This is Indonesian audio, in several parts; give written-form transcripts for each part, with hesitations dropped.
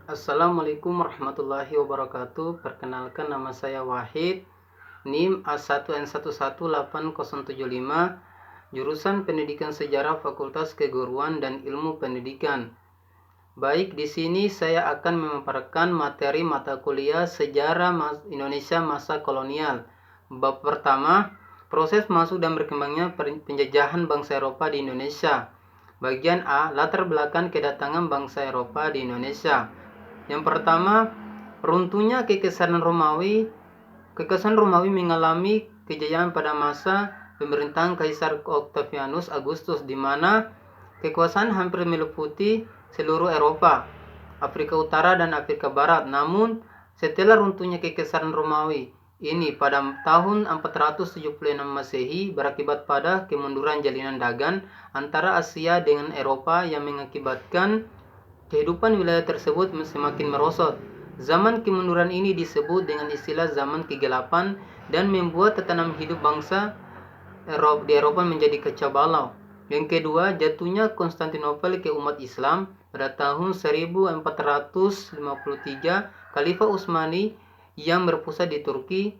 Assalamualaikum warahmatullahi wabarakatuh. Perkenalkan, nama saya Wahid, NIM A1N1180075, jurusan Pendidikan Sejarah Fakultas Keguruan dan Ilmu Pendidikan. Baik, di sini saya akan memaparkan materi mata kuliah Sejarah Indonesia Masa Kolonial. Bab pertama, proses masuk dan berkembangnya penjajahan bangsa Eropa di Indonesia. Bagian A, latar belakang kedatangan bangsa Eropa di Indonesia. Yang pertama, runtuhnya kekaisaran Romawi. Kekaisaran Romawi mengalami kejayaan pada masa pemerintahan Kaisar Octavianus Augustus, di mana kekuasaan hampir meliputi seluruh Eropa, Afrika Utara dan Afrika Barat. Namun, setelah runtuhnya kekaisaran Romawi ini pada tahun 476 Masehi berakibat pada kemunduran jalinan dagang antara Asia dengan Eropa yang mengakibatkan kehidupan wilayah tersebut semakin merosot. Zaman kemunduran ini disebut dengan istilah zaman kegelapan dan membuat tatanan hidup bangsa di Eropa menjadi kacau balau. Yang kedua, jatuhnya Konstantinopel ke umat Islam pada tahun 1453. Khalifah Utsmani yang berpusat di Turki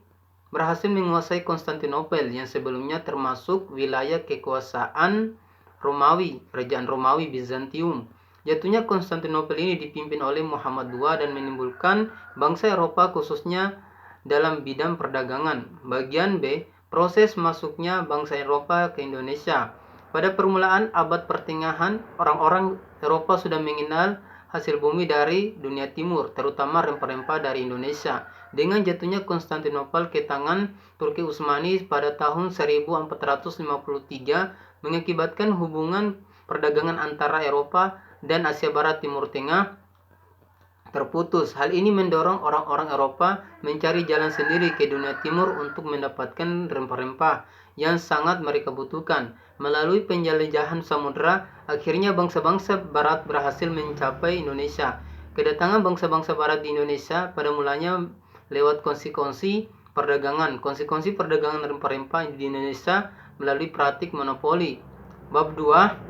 berhasil menguasai Konstantinopel yang sebelumnya termasuk wilayah kekuasaan Romawi, kerajaan Romawi Bizantium. Jatuhnya Konstantinopel ini dipimpin oleh Muhammad II dan menimbulkan bangsa Eropa khususnya dalam bidang perdagangan. Bagian B, proses masuknya bangsa Eropa ke Indonesia. Pada permulaan abad pertengahan, orang-orang Eropa sudah mengenal hasil bumi dari dunia timur, terutama rempah-rempah dari Indonesia. Dengan jatuhnya Konstantinopel ke tangan Turki Utsmani pada tahun 1453 mengakibatkan hubungan perdagangan antara Eropa dan Asia Barat Timur Tengah terputus. Hal ini mendorong orang-orang Eropa mencari jalan sendiri ke dunia timur untuk mendapatkan rempah-rempah yang sangat mereka butuhkan. Melalui penjelajahan samudera, akhirnya bangsa-bangsa barat berhasil mencapai Indonesia. Kedatangan bangsa-bangsa barat di Indonesia pada mulanya lewat kongsi-kongsi perdagangan. Kongsi-kongsi perdagangan rempah-rempah di Indonesia melalui praktik monopoli. Bab 2,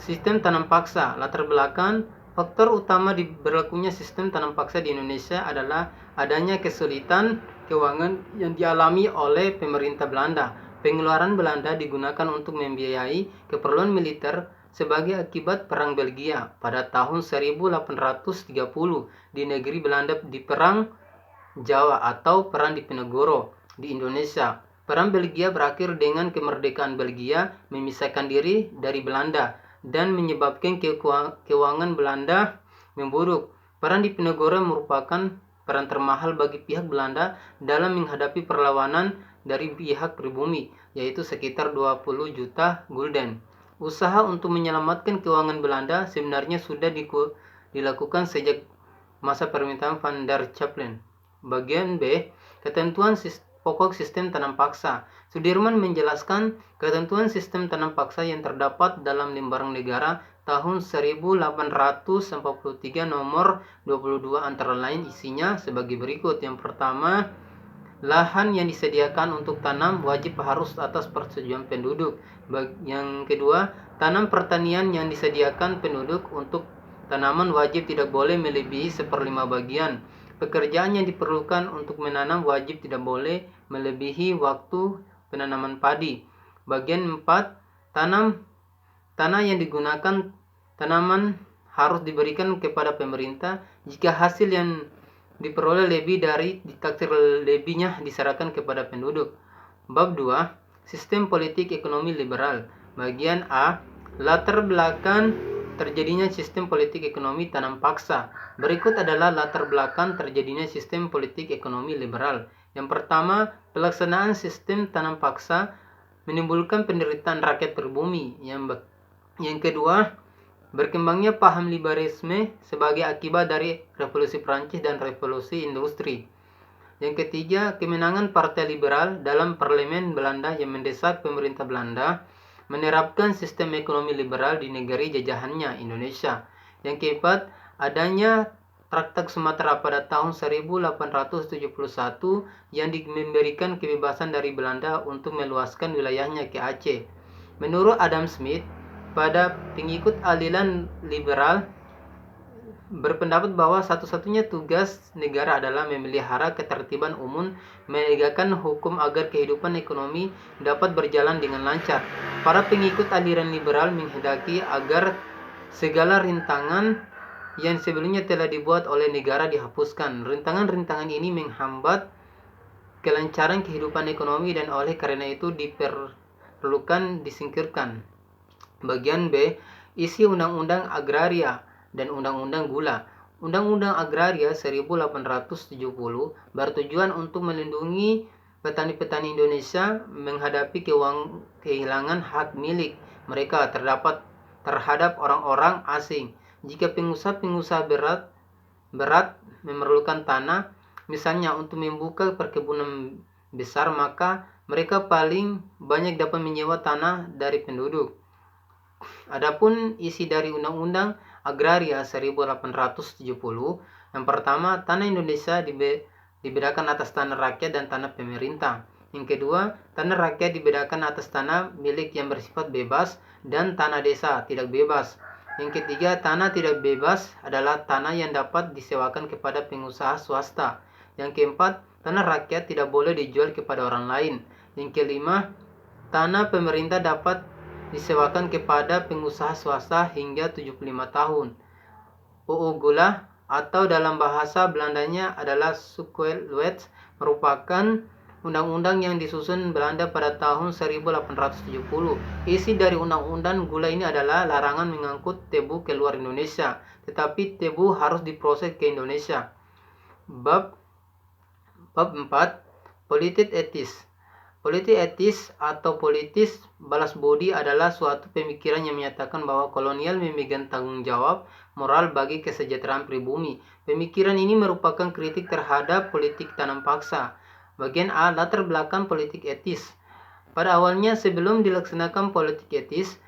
sistem tanam paksa. Latar belakang, faktor utama di berlakunya sistem tanam paksa di Indonesia adalah adanya kesulitan keuangan yang dialami oleh pemerintah Belanda. Pengeluaran Belanda digunakan untuk membiayai keperluan militer sebagai akibat Perang Belgia pada tahun 1830 di negeri Belanda di Perang Jawa atau Perang Diponegoro di Indonesia. Perang Belgia berakhir dengan kemerdekaan Belgia memisahkan diri dari Belanda dan menyebabkan keuangan Belanda memburuk. Perang Diponegoro merupakan peran termahal bagi pihak Belanda dalam menghadapi perlawanan dari pihak pribumi, yaitu sekitar 20 juta gulden. Usaha untuk menyelamatkan keuangan Belanda sebenarnya sudah dilakukan sejak masa pemerintahan Van der Capellen. Bagian B, ketentuan pokok sistem tanam paksa. Sudirman menjelaskan ketentuan sistem tanam paksa yang terdapat dalam Lembaran Negara tahun 1843 nomor 22 antara lain isinya sebagai berikut. Yang pertama, lahan yang disediakan untuk tanam wajib harus atas persetujuan penduduk. Yang kedua, tanam pertanian yang disediakan penduduk untuk tanaman wajib tidak boleh melebihi 1/5 bagian. Pekerjaan yang diperlukan untuk menanam wajib tidak boleh melebihi waktu penanaman padi. Bagian 4, tanah yang digunakan tanaman harus diberikan kepada pemerintah. Jika hasil yang diperoleh lebih dari ditaksir lebihnya diserahkan kepada penduduk. Bab 2, sistem politik ekonomi liberal. Bagian A, latar belakang terjadinya sistem politik ekonomi tanam paksa. Berikut adalah latar belakang terjadinya sistem politik ekonomi liberal. Yang pertama, pelaksanaan sistem tanam paksa menimbulkan penderitaan rakyat pribumi. Yang kedua, berkembangnya paham liberalisme sebagai akibat dari revolusi Prancis dan revolusi industri. Yang ketiga, kemenangan Partai Liberal dalam parlemen Belanda yang mendesak pemerintah Belanda menerapkan sistem ekonomi liberal di negeri jajahannya Indonesia. Yang keempat, adanya Traktat Sumatera pada tahun 1871 yang memberikan kebebasan dari Belanda untuk meluaskan wilayahnya ke Aceh. Menurut Adam Smith, pada pengikut aliran liberal, berpendapat bahwa satu-satunya tugas negara adalah memelihara ketertiban umum, menegakkan hukum agar kehidupan ekonomi dapat berjalan dengan lancar. Para pengikut aliran liberal menghendaki agar segala rintangan yang sebelumnya telah dibuat oleh negara dihapuskan. Rintangan-rintangan ini menghambat kelancaran kehidupan ekonomi dan oleh karena itu diperlukan disingkirkan. Bagian B, isi Undang-Undang Agraria dan Undang-Undang Gula. Undang-Undang Agraria 1870 bertujuan untuk melindungi petani-petani Indonesia menghadapi kehilangan hak milik mereka terhadap orang-orang asing. Jika pengusaha-pengusaha berat memerlukan tanah, misalnya untuk membuka perkebunan besar, maka mereka paling banyak dapat menyewa tanah dari penduduk. Adapun isi dari Undang-Undang Agraria 1870, yang pertama, tanah Indonesia dibedakan atas tanah rakyat dan tanah pemerintah. Yang kedua, tanah rakyat dibedakan atas tanah milik yang bersifat bebas dan tanah desa tidak bebas. Yang ketiga, tanah tidak bebas adalah tanah yang dapat disewakan kepada pengusaha swasta. Yang keempat, tanah rakyat tidak boleh dijual kepada orang lain. Yang kelima, tanah pemerintah dapat disewakan kepada pengusaha swasta hingga 75 tahun. UU Gula atau dalam bahasa Belandanya adalah Sukwelwet merupakan undang-undang yang disusun Belanda pada tahun 1870. Isi dari undang-undang Gula ini adalah larangan mengangkut tebu keluar Indonesia, tetapi tebu harus diproses ke Indonesia. Bab 4, politik etis. Politik etis atau politis balas budi adalah suatu pemikiran yang menyatakan bahwa kolonial memegang tanggung jawab moral bagi kesejahteraan pribumi. Pemikiran ini merupakan kritik terhadap politik tanam paksa. Bagian A, latar belakang politik etis. Pada awalnya, sebelum dilaksanakan politik etis,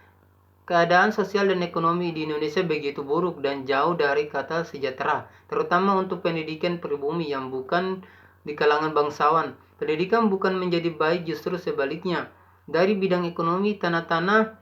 keadaan sosial dan ekonomi di Indonesia begitu buruk dan jauh dari kata sejahtera, terutama untuk pendidikan pribumi yang bukan di kalangan bangsawan. Pendidikan bukan menjadi baik, justru sebaliknya. Dari bidang ekonomi, tanah-tanah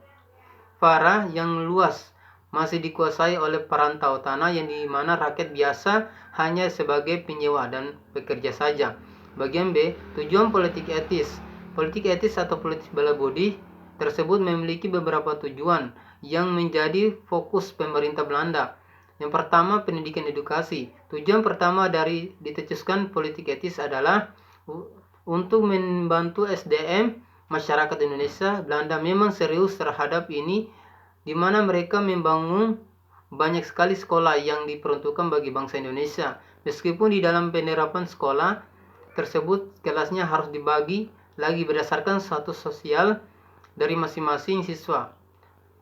para yang luas masih dikuasai oleh perantau tanah yang dimana rakyat biasa hanya sebagai penyewa dan pekerja saja. Bagian B, tujuan politik etis. Politik etis atau politik bala budi tersebut memiliki beberapa tujuan yang menjadi fokus pemerintah Belanda. Yang pertama, pendidikan edukasi. Tujuan pertama dari dicetuskan politik etis adalah untuk membantu SDM masyarakat Indonesia. Belanda memang serius terhadap ini, di mana mereka membangun banyak sekali sekolah yang diperuntukkan bagi bangsa Indonesia. Meskipun di dalam penerapan sekolah tersebut kelasnya harus dibagi lagi berdasarkan status sosial dari masing-masing siswa.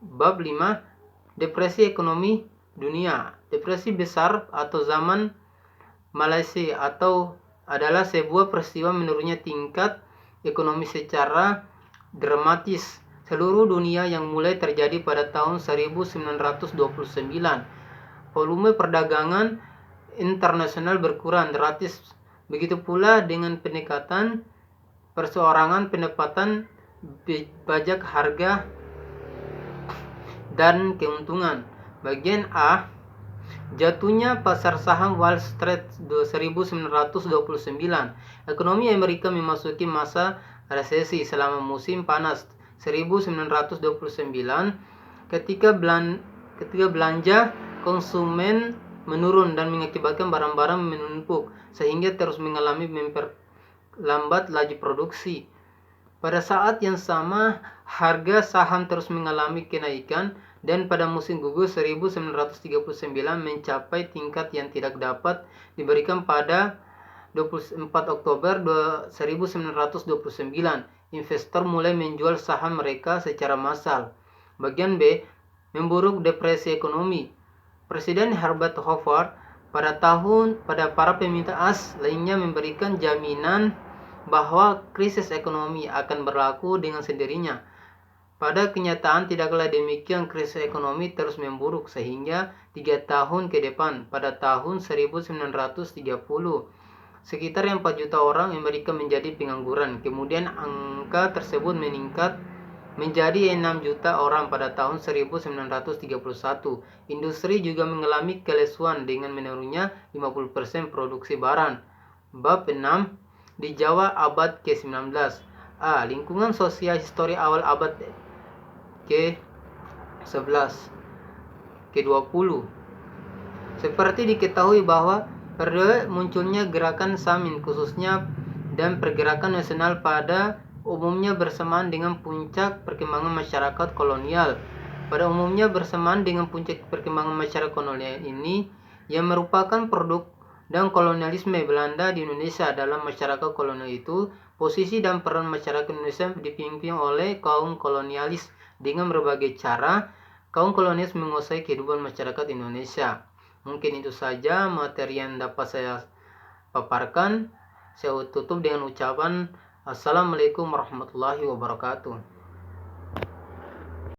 Bab 5, depresi ekonomi dunia. Depresi besar atau zaman Malaysia atau adalah sebuah peristiwa menurunnya tingkat ekonomi secara dramatis seluruh dunia yang mulai terjadi pada tahun 1929. Volume perdagangan internasional berkurang drastis. Begitu pula dengan peningkatan perseorangan, pendapatan, pajak harga, dan keuntungan. Bagian A, jatuhnya pasar saham Wall Street 1929. Ekonomi Amerika memasuki masa resesi selama musim panas 1929 ketika belanja konsumen menurun dan mengakibatkan barang-barang menumpuk sehingga terus mengalami memperlambat laju produksi. Pada saat yang sama, harga saham terus mengalami kenaikan dan pada musim gugur 1939 mencapai tingkat yang tidak dapat diberikan pada 24 Oktober 1929. Investor mulai menjual saham mereka secara massal. Bagian B, memburuk depresi ekonomi. Presiden Herbert Hoover pada para peminta as lainnya memberikan jaminan bahwa krisis ekonomi akan berlaku dengan sendirinya. Pada kenyataan tidaklah demikian, krisis ekonomi terus memburuk sehingga 3 tahun ke depan, pada tahun 1930, sekitar 4 juta orang Amerika menjadi pengangguran. Kemudian angka tersebut meningkat menjadi 6 juta orang pada tahun 1931. Industri juga mengalami kelesuan dengan menurunnya 50% produksi barang. Bab 6. Di Jawa abad ke-19. A. Lingkungan sosial histori awal abad ke-11 ke-20. Seperti diketahui bahwa periode munculnya gerakan Samin khususnya dan pergerakan nasional pada umumnya bersamaan dengan puncak perkembangan masyarakat kolonial. Pada umumnya bersamaan dengan puncak perkembangan masyarakat kolonial ini yang merupakan produk dan kolonialisme Belanda di Indonesia. Dalam masyarakat kolonial itu, posisi dan peran masyarakat Indonesia dipimpin oleh kaum kolonialis. Dengan berbagai cara, kaum kolonialis menguasai kehidupan masyarakat Indonesia. Mungkin itu saja materi yang dapat saya paparkan. Saya tutup dengan ucapan Assalamualaikum warahmatullahi wabarakatuh.